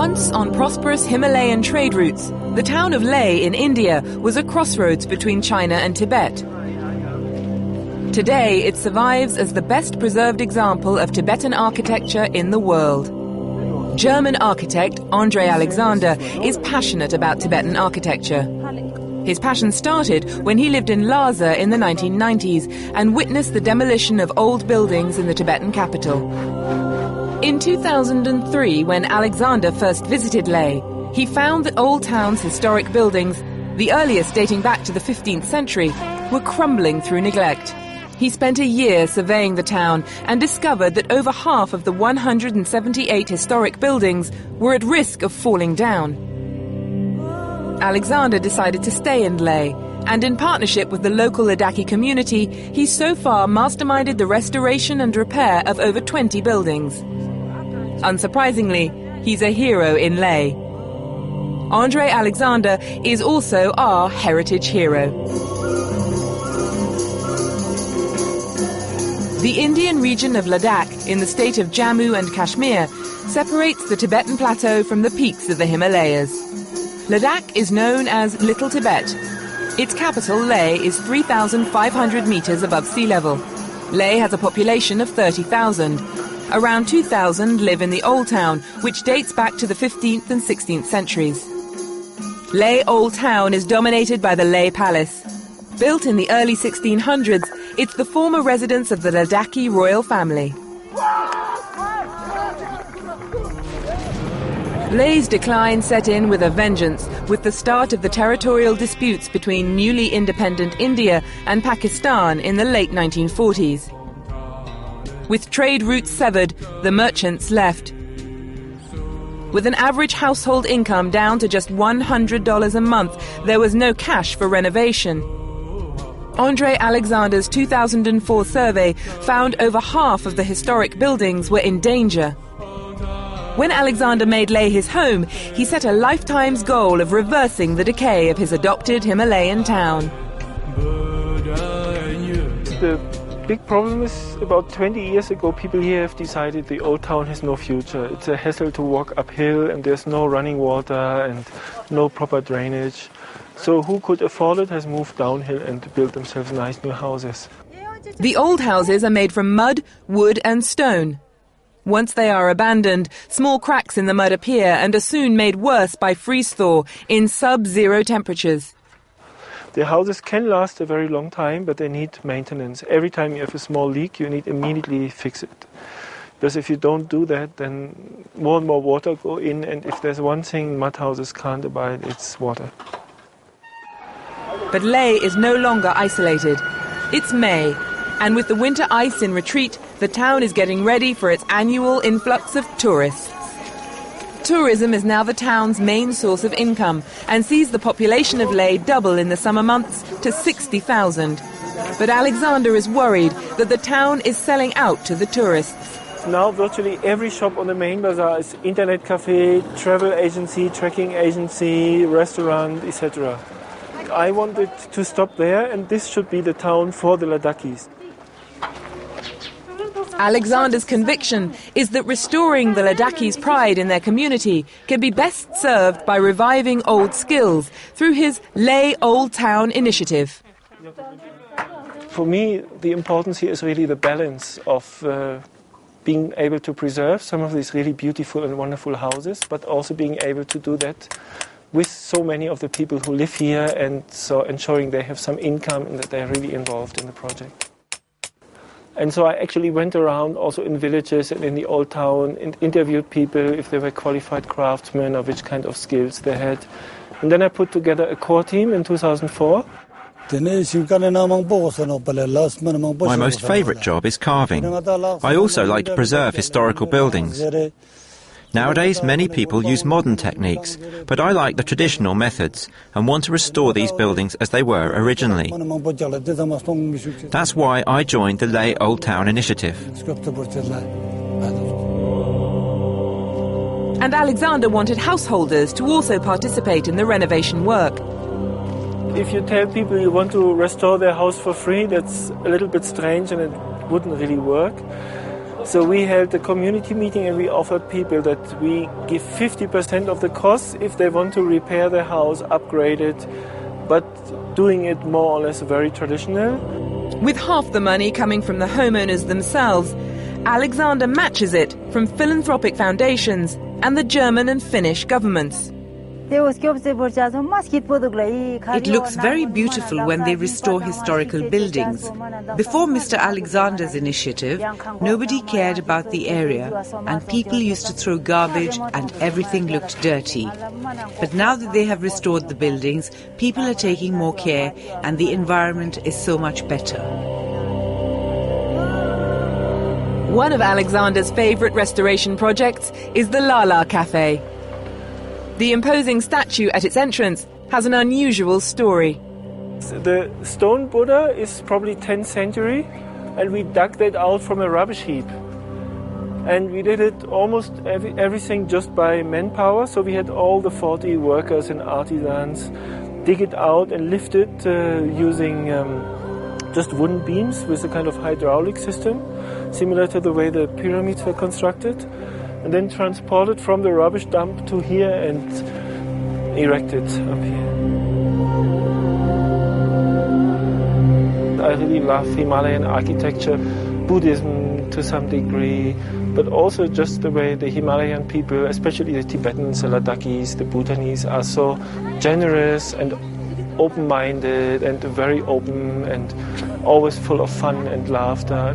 Once on prosperous Himalayan trade routes, the town of Leh in India was a crossroads between China and Tibet. Today, it survives as the best preserved example of Tibetan architecture in the world. German architect André Alexander is passionate about Tibetan architecture. His passion started when he lived in Lhasa in the 1990s and witnessed the demolition of old buildings in the Tibetan capital. In 2003, when Alexander first visited Leh, he found that Old Town's historic buildings, the earliest dating back to the 15th century, were crumbling through neglect. He spent a year surveying the town and discovered that over half of the 178 historic buildings were at risk of falling down. Alexander decided to stay in Leh, and in partnership with the local Ladakhi community, he so far masterminded the restoration and repair of over 20 buildings. Unsurprisingly, he's a hero in Leh. André Alexander is also our heritage hero. The Indian region of Ladakh in the state of Jammu and Kashmir separates the Tibetan plateau from the peaks of the Himalayas. Ladakh is known as Little Tibet. Its capital, Leh, is 3,500 meters above sea level. Leh has a population of 30,000. Around 2,000 live in the Old Town, which dates back to the 15th and 16th centuries. Leh Old Town is dominated by the Leh Palace. Built in the early 1600s, it's the former residence of the Ladakhi royal family. Leh's decline set in with a vengeance with the start of the territorial disputes between newly independent India and Pakistan in the late 1940s. With trade routes severed, the merchants left. With an average household income down to just $100 a month, there was no cash for renovation. André Alexander's 2004 survey found over half of the historic buildings were in danger. When Alexander made Leh his home, he set a lifetime's goal of reversing the decay of his adopted Himalayan town. The big problem is about 20 years ago people here have decided the old town has no future. It's a hassle to walk uphill and there's no running water and no proper drainage. So who could afford it has moved downhill and built themselves nice new houses. The old houses are made from mud, wood and stone. Once they are abandoned, small cracks in the mud appear and are soon made worse by freeze-thaw in sub-zero temperatures. The houses can last a very long time, but they need maintenance. Every time you have a small leak, you need immediately fix it. Because if you don't do that, then more and more water go in, and if there's one thing mud houses can't abide, it's water. But Leh is no longer isolated. It's May, and with the winter ice in retreat, the town is getting ready for its annual influx of tourists. Tourism is now the town's main source of income and sees the population of Leh double in the summer months to 60,000. But Alexander is worried that the town is selling out to the tourists. Now virtually every shop on the main bazaar is internet cafe, travel agency, trekking agency, restaurant, etc. I wanted to stop there, and this should be the town for the Ladakhis. Alexander's conviction is that restoring the Ladakhis' pride in their community can be best served by reviving old skills through his Leh Old Town initiative. For me, the importance here is really the balance of being able to preserve some of these really beautiful and wonderful houses, but also being able to do that with so many of the people who live here, and so ensuring they have some income and that they're really involved in the project. And so I actually went around also in villages and in the old town and interviewed people if they were qualified craftsmen or which kind of skills they had. And then I put together a core team in 2004. My most favourite job is carving. I also like to preserve historical buildings. Nowadays, many people use modern techniques, but I like the traditional methods and want to restore these buildings as they were originally. That's why I joined the Leh Old Town initiative. And Alexander wanted householders to also participate in the renovation work. If you tell people you want to restore their house for free, that's a little bit strange and it wouldn't really work. So we held a community meeting and we offered people that we give 50% of the costs if they want to repair their house, upgrade it, but doing it more or less very traditional. With half the money coming from the homeowners themselves, Alexander matches it from philanthropic foundations and the German and Finnish governments. It looks very beautiful when they restore historical buildings. Before Mr. Alexander's initiative, nobody cared about the area and people used to throw garbage and everything looked dirty. But now that they have restored the buildings, people are taking more care and the environment is so much better. One of Alexander's favourite restoration projects is the Lala Cafe. The imposing statue at its entrance has an unusual story. The stone Buddha is probably 10th century, and we dug that out from a rubbish heap. And we did it almost everything just by manpower, so we had all the 40 workers and artisans dig it out and lift it using just wooden beams with a kind of hydraulic system, similar to the way the pyramids were constructed, and then transported from the rubbish dump to here and erected up here. I really love Himalayan architecture, Buddhism to some degree, but also just the way the Himalayan people, especially the Tibetans, the Ladakis, the Bhutanese, are so generous and open-minded and very open and always full of fun and laughter.